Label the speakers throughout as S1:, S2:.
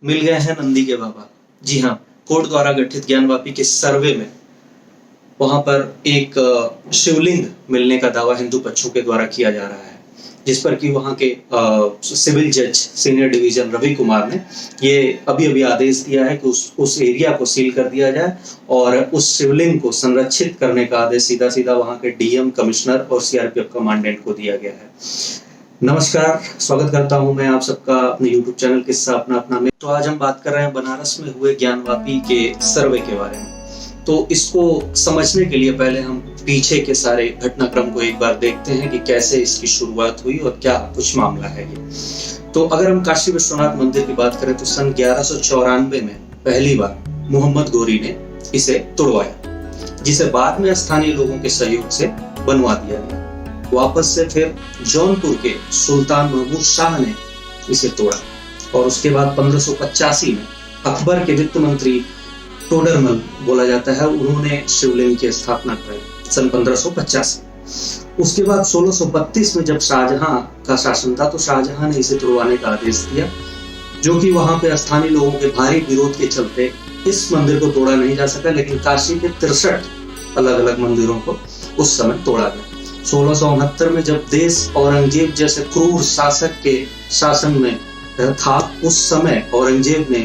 S1: मिल गए हैं नंदी के बाबा। जी हाँ, कोर्ट द्वारा गठित ज्ञानवापी के सर्वे में वहां पर एक शिवलिंग मिलने का दावा हिंदू पक्षों के द्वारा किया जा रहा है, जिस पर कि वहां के सिविल जज सीनियर डिवीजन रवि कुमार ने ये अभी आदेश दिया है कि उस एरिया को सील कर दिया जाए और उस शिवलिंग को संरक्षित करने का आदेश सीधा वहां के डीएम, कमिश्नर और सीआरपीएफ कमांडेंट को दिया गया है। नमस्कार, स्वागत करता हूं मैं आप सबका अपने YouTube चैनल किस्सा अपना अपना में। तो आज हम बात कर रहे हैं बनारस में हुए ज्ञानवापी के सर्वे के बारे में। तो इसको समझने के लिए पहले हम पीछे के सारे घटनाक्रम को एक बार देखते हैं कि कैसे इसकी शुरुआत हुई और क्या कुछ मामला है ये। तो अगर हम काशी विश्वनाथ मंदिर की बात करें तो सन 1194 में पहली बार मोहम्मद गोरी ने इसे तोड़वाया, जिसे बाद में स्थानीय लोगों के सहयोग से बनवा दिया गया। वापस से फिर जौनपुर के सुल्तान महमूद शाह ने इसे तोड़ा और उसके बाद 1585 में अकबर के वित्त मंत्री टोडरमल बोला जाता है, उन्होंने शिवलिंग की स्थापना कराई सन 1585। उसके बाद 1632 में जब शाहजहां का शासन था तो शाहजहां ने इसे तोड़वाने का आदेश दिया, जो कि वहां पे स्थानीय लोगों के भारी विरोध के चलते इस मंदिर को तोड़ा नहीं जा सका, लेकिन काशी के 63 अलग अलग मंदिरों को उस समय तोड़ा गया। 1669 में जब देश औरंगजेब जैसे क्रूर शासक के शासन में था, उस समय औरंगजेब ने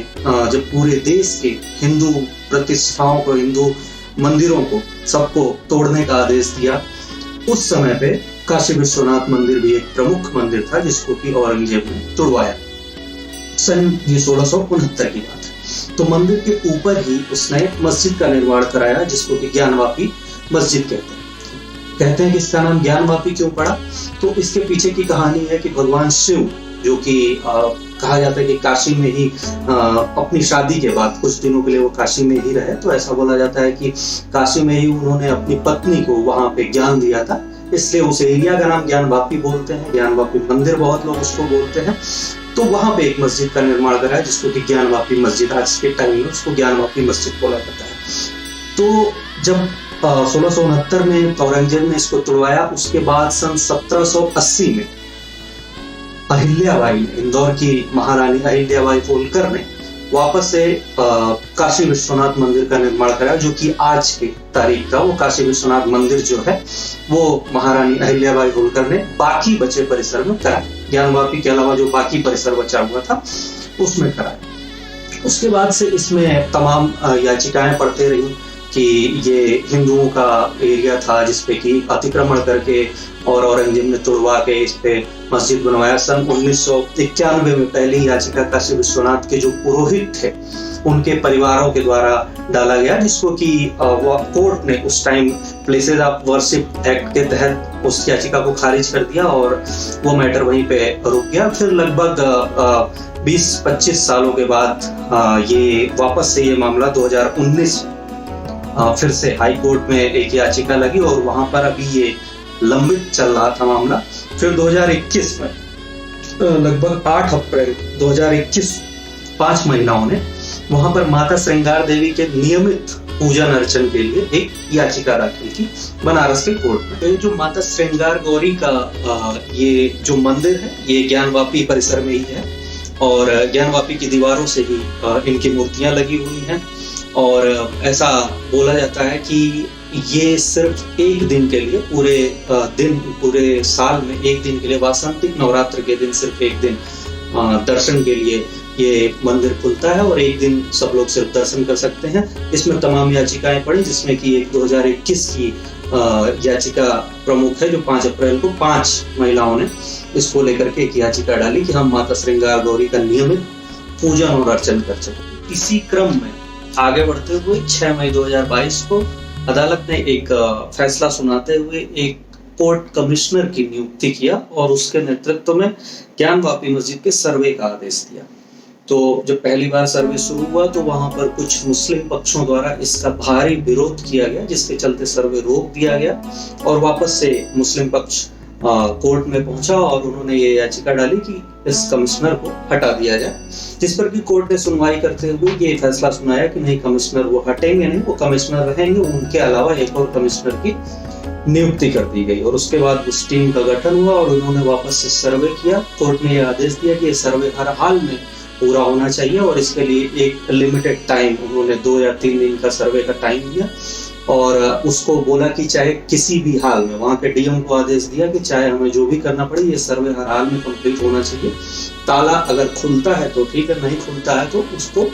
S1: जब पूरे देश के हिंदू प्रतिष्ठाओं को, हिंदू मंदिरों को, सबको तोड़ने का आदेश दिया। उस समय पे काशी विश्वनाथ मंदिर भी एक प्रमुख मंदिर था जिसको कि औरंगजेब ने तोड़वाया। सन 1669 की बात है। तो मंदिर के ऊपर ही उसने मस्जिद का निर्माण कराया जिसको कि ज्ञानवापी मस्जिद कहते हैं कि इसका नाम ज्ञानवापी क्यों पड़ा। तो इसके पीछे की कहानी है कि भगवान शिव, जो कि कहा जाता है कि काशी में ही अपनी शादी के बाद कुछ दिनों के लिए वो काशी में ही रहे, तो ऐसा बोला जाता है कि काशी में ही उन्होंने अपनी पत्नी को वहां पे ज्ञान दिया था, इसलिए उस एरिया का नाम ज्ञानवापी बोलते हैं। ज्ञानवापी मंदिर बहुत लोग उसको बोलते हैं। तो वहां पे एक मस्जिद का निर्माण कराया जिसको कि ज्ञानवापी मस्जिद, आज के टाइम में उसको ज्ञानवापी मस्जिद बोला जाता है। तो जब 1669 में औरंगजेब ने इसको तोड़वाया, उसके बाद सन 1780 में अहिल्याबाई, इंदौर की महारानी अहिल्याबाई होलकर ने वापस से काशी विश्वनाथ मंदिर का निर्माण कराया, जो कि आज की तारीख का वो काशी विश्वनाथ मंदिर जो है वो महारानी अहिल्याबाई होलकर ने बाकी बचे परिसर में कराया। ज्ञानवापी के अलावा जो बाकी परिसर बचा हुआ था उसमें कराया। उसके बाद से इसमें तमाम याचिकाएं पड़ते रही कि ये हिंदुओं का एरिया था जिसपे कि अतिक्रमण करके और औरंगजेब ने तोड़वा के इस पे मस्जिद बनवाया। सन 1991 में पहली याचिका काशी विश्वनाथ के जो पुरोहित थे उनके परिवारों के द्वारा डाला गया, जिसको कि कोर्ट ने उस time places of worship act के तहत उस याचिका को खारिज कर दिया और वो मैटर वहीं पे रुक गया। फिर लगभग 20-25 सालों के बाद ये वापस से ये मामला 2019 फिर से हाई कोर्ट में एक याचिका लगी और वहां पर अभी ये लंबित चल रहा था मामला। फिर 2021 में लगभग 8 अप्रैल 2021 5 महिलाओं ने वहां पर माता श्रृंगार देवी के नियमित पूजन अर्चन के लिए एक याचिका दाखिल की बनारस के कोर्ट में। तो जो माता श्रृंगार गौरी का ये जो मंदिर है ये ज्ञानवापी परिसर में ही है और ज्ञानवापी की दीवारों से ही इनकी मूर्तियां लगी हुई हैं और ऐसा बोला जाता है कि ये सिर्फ एक दिन के लिए, पूरे साल में एक दिन के लिए, वासंतिक नवरात्र के दिन सिर्फ एक दिन दर्शन के लिए ये मंदिर खुलता है और एक दिन सब लोग सिर्फ दर्शन कर सकते हैं। इसमें तमाम याचिकाएं पड़ी, जिसमें कि एक 2021 की याचिका प्रमुख है जो 5 अप्रैल को 5 महिलाओं ने इसको लेकर के एक याचिका डाली कि हम माता श्रृंगार गौरी का नियमित पूजन और अर्चन कर सकें। इसी क्रम में आगे बढ़ते हुए 6 मई 2022 को अदालत ने एक फैसला सुनाते हुए एक कोर्ट कमिश्नर की नियुक्ति किया और उसके नेतृत्व में ज्ञानवापी मस्जिद के सर्वे का आदेश दिया। तो जब पहली बार सर्वे शुरू हुआ तो वहां पर कुछ मुस्लिम पक्षों द्वारा इसका भारी विरोध किया गया, जिसके चलते सर्वे रोक दिया गया और वापस से मुस्लिम पक्ष कोर्ट में पहुंचा और उन्होंने ये याचिका डाली कि इस कमिश्नर को हटा दिया जाए, जिस पर कि कोर्ट ने सुनवाई करते हुए ये फैसला सुनाया कि नहीं, कमिश्नर वो हटेंगे नहीं, वो कमिश्नर रहेंगे। उनके अलावा एक और कमिश्नर की नियुक्ति कर दी गई और उसके बाद उस टीम का गठन हुआ और उन्होंने वापस से सर्वे किया। कोर्ट ने यह आदेश दिया कि ये सर्वे हर हाल में पूरा होना चाहिए और इसके लिए एक लिमिटेड टाइम उन्होंने 2 या 3 दिन का सर्वे का टाइम दिया और उसको बोला कि चाहे किसी भी हाल में, वहाँ के डीएम को आदेश दिया कि चाहे हमें जो भी करना पड़े ये सर्वे हर हाल में कंप्लीट होना चाहिए। ताला अगर खुलता है तो ठीक है, नहीं खुलता है तो उसको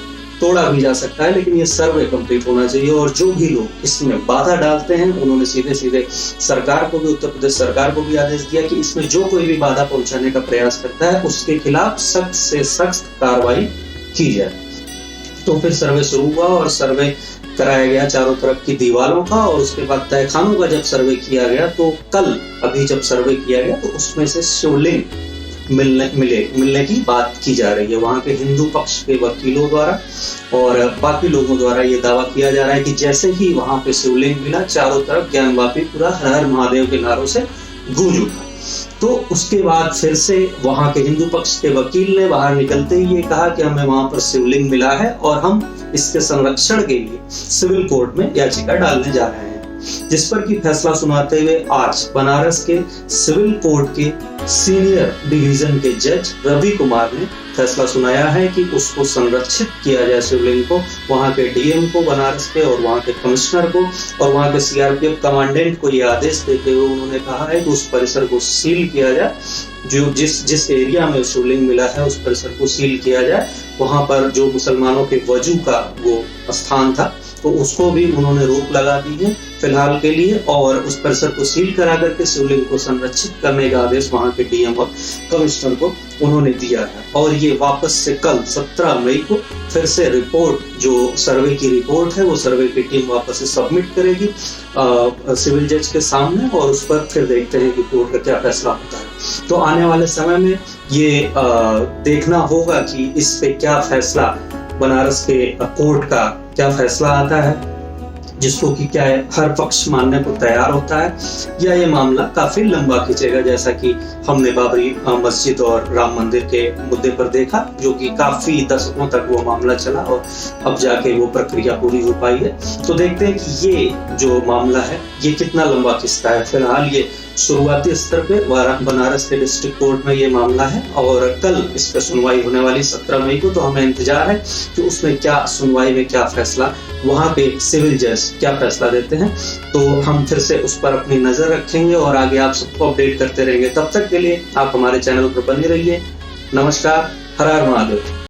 S1: तोड़ा भी जा सकता है, लेकिन ये सर्वे कंप्लीट होना चाहिए। और जो भी लोग इसमें बाधा डालते हैं उन्होंने सीधे सीधे सरकार को भी, उत्तर प्रदेश सरकार को भी आदेश दिया कि इसमें जो कोई भी बाधा पहुंचाने का प्रयास करता है उसके खिलाफ सख्त से सख्त कार्रवाई की जाए। तो फिर सर्वे शुरू हुआ और सर्वे कराया गया चारों तरफ की दीवारों का, और उसके बाद तहखानों का जब सर्वे किया गया तो कल अभी जब सर्वे किया गया तो उसमें से शिवलिंग मिलने की बात की जा रही है। वहाँ के हिंदू पक्ष के वकीलों द्वारा और बाकी लोगों द्वारा ये दावा किया जा रहा है कि जैसे ही वहाँ पे शिवलिंग मिला, चारों तरफ ज्ञानवापी पूरा हर हर महादेव के नारों से गूंज उठा। तो उसके बाद फिर से वहाँ के हिंदू पक्ष के वकील ने बाहर निकलते ही ये कहा कि हमें वहाँ पर शिवलिंग मिला है और हम इसके संरक्षण के लिए सिविल कोर्ट में याचिका डालने जा रहे हैं, जिस पर की फैसला सुनाते हुए आज बनारस के सिविल कोर्ट के सीनियर डिवीजन के जज रवि कुमार ने फैसला सुनाया है कि उसको संरक्षित किया जाए शिवलिंग को। वहां के डीएम को बनारस के और वहां के कमिश्नर को और वहां के सीआरपीएफ कमांडेंट को ये आदेश देते हुए उन्होंने कहा है कि उस परिसर को सील किया जाए। जो जिस एरिया में शिवलिंग मिला है उस परिसर को सील किया जाए। वहां पर जो मुसलमानों के वजू का वो स्थान था तो उसको भी उन्होंने रोक लगा दी है फिलहाल के लिए, और उस परिसर को सील करा करके शिवलिंग को संरक्षित करने का आदेश वहां के डीएम और कमिश्नर को उन्होंने दिया है। और ये वापस से कल 17 मई को फिर से रिपोर्ट, जो सर्वे की रिपोर्ट है वो सर्वे की टीम वापस से सबमिट करेगी सिविल जज के सामने, और उस पर फिर देखते हैं कि कोर्ट का क्या फैसला होता है। तो आने वाले समय में ये देखना होगा कि इस पे क्या फैसला, बनारस के कोर्ट का क्या फैसला आता है, जिसको कि क्या है हर पक्ष मानने को तैयार होता है, या ये मामला काफी लंबा खींचेगा, जैसा कि हमने बाबरी मस्जिद और राम मंदिर के मुद्दे पर देखा, जो कि काफी दशकों तक वो मामला चला और अब जाके वो प्रक्रिया पूरी हो पाई है। तो देखते हैं कि ये जो मामला है ये कितना लंबा खींचता है। फिलहाल ये शुरुआती स्तर पे बनारस के डिस्ट्रिक्ट कोर्ट में ये मामला है और कल इस पर सुनवाई होने वाली 17 मई को। तो हमें इंतजार है कि उसमें क्या सुनवाई में क्या फैसला, वहां पे सिविल जज क्या फैसला देते हैं। तो हम फिर से उस पर अपनी नजर रखेंगे और आगे आप सबको अपडेट करते रहेंगे। तब तक के लिए आप हमारे चैनल पर बने रहिए। नमस्कार, हर हर महादेव।